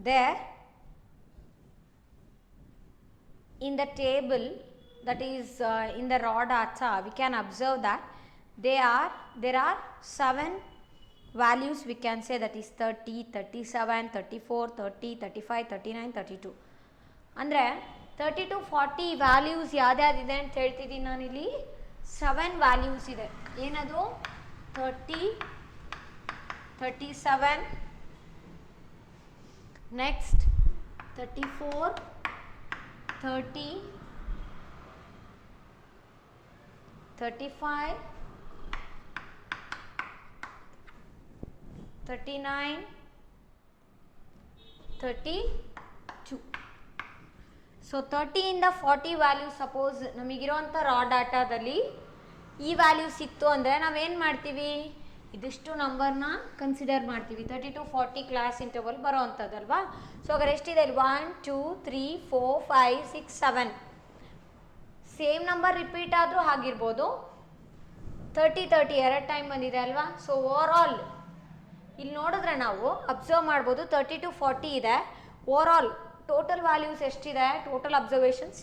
there in the table that is in the raw data we can observe that there are 7 values we can say that is 30, 37, 34, 30, 35, 39, 32. ಅಂದರೆ 30 to 40 values ಯಾವ್ದ್ಯಾವ್ದಿದೆ ಅಂತ ಹೇಳ್ತಿದ್ದೀನಿ ನಾನಿಲ್ಲಿ 7 values ಇದೆ. ಏನದು 30, 37, next 34, 30, 35, 39, 32. So 30 ಇಂದ 40 values suppose ನಮಗಿರೋಂಥ ರಾ ಡಾಟಾದಲ್ಲಿ ಈ values ಇತ್ತು ಅಂದರೆ ನಾವೇನು ಮಾಡ್ತೀವಿ, ಇದಿಷ್ಟು ನಂಬರ್ನ ಕನ್ಸಿಡರ್ ಮಾಡ್ತೀವಿ. 30 to 40 ಕ್ಲಾಸ್ ಇಂಟರ್ವಲ್ ಬರೋ ಅಂಥದ್ದಲ್ವಾ. ಸೊ ಅದ್ರ ಎಷ್ಟಿದೆ ಇಲ್ಲಿ 1 2 3 4 5 6 7 ಸೇಮ್ ನಂಬರ್ ರಿಪೀಟ್ ಆದರೂ ಆಗಿರ್ಬೋದು. 30 30 ಎರಡು ಟೈಮ್ ಬಂದಿದೆ ಅಲ್ವಾ. ಸೊ ಓವರ್ ಆಲ್ ಇಲ್ಲಿ ನೋಡಿದ್ರೆ ನಾವು ಅಬ್ಸರ್ವ್ ಮಾಡ್ಬೋದು 30 to 40 ಇದೆ. ಓವರ್ ಆಲ್ ಟೋಟಲ್ ವ್ಯಾಲ್ಯೂಸ್ ಎಷ್ಟಿದೆ, ಟೋಟಲ್ ಅಬ್ಸರ್ವೇಷನ್ಸ್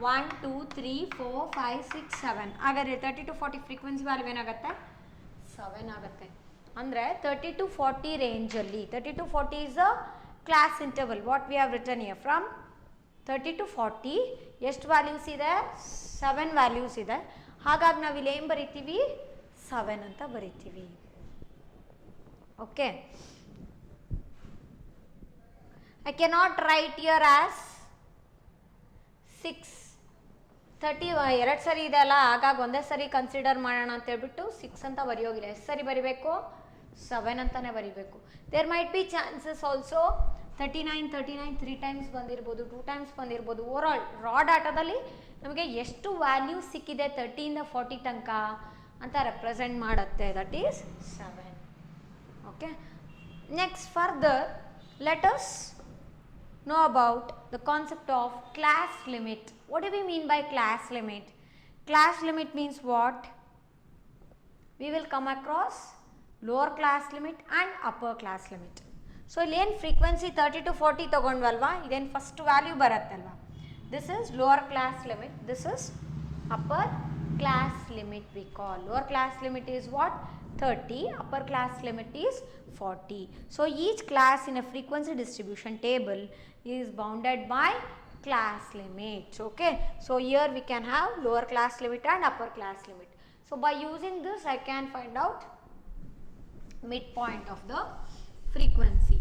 1 2 3 4 5 6 7. ಹಾಗಾದರೆ 30 to 40 ಫ್ರೀಕ್ವೆನ್ಸಿ ವ್ಯಾಲ್ಯೂ ಏನಾಗುತ್ತೆ 7 ಆಗುತ್ತೆ. ಅಂದರೆ 30 to 40 ರೇಂಜಲ್ಲಿ 30 to 40 is a class interval what we have return here from 30 to 40 ಎಷ್ಟು ವ್ಯಾಲ್ಯೂಸ್ ಇದೆ 7 ವ್ಯಾಲ್ಯೂಸ್ ಇದೆ. ಹಾಗಾಗಿ ನಾವು ಇಲ್ಲಿ ಏನು ಬರಿತೀವಿ 7 ಅಂತ ಬರಿತೀವಿ. Okay, I cannot write here as 6 30 ಎರಡು ಸರಿ ಇದೆ ಅಲ್ಲ, ಹಾಗಾಗಿ ಒಂದೇ ಸರಿ ಕನ್ಸಿಡರ್ ಮಾಡೋಣ ಅಂತ ಹೇಳ್ಬಿಟ್ಟು 6 ಅಂತ ಬರೆಯೋಗಿಲ್ಲ. ಎಷ್ಟು ಸರಿ ಬರಿಬೇಕು 7 ಅಂತಲೇ ಬರಿಬೇಕು. There might be chances also 39 39 3 times ಬಂದಿರ್ಬೋದು, 2 ಟೈಮ್ಸ್ ಬಂದಿರ್ಬೋದು. ಓವರ್ ಆಲ್ ರಾ ಡಾಟಾದಲ್ಲಿ ನಮಗೆ ಎಷ್ಟು ವ್ಯಾಲ್ಯೂ ಸಿಕ್ಕಿದೆ 30 ಇಂದ 40 ತನಕ ಅಂತ ರೆಪ್ರೆಸೆಂಟ್ ಮಾಡುತ್ತೆ. That is 7. Okay, next further let us know about the concept of class limit. What do we mean by class limit? Class limit means what? We will come across lower class limit and upper class limit. So ಇಲ್ಲಿ ಏನು frequency 30 to 40 ತೊಗೊಂಡ್ವಲ್ವಾ, ಇದೇನು first value ಬರುತ್ತಲ್ವಾ, this is lower class limit, this is upper class limit we call. Lower class limit is what 30, upper class limit is 40. So each class in a frequency distribution table is bounded by class limits. Okay, so here we can have lower class limit and upper class limit. So by using this I can find out midpoint of the frequency.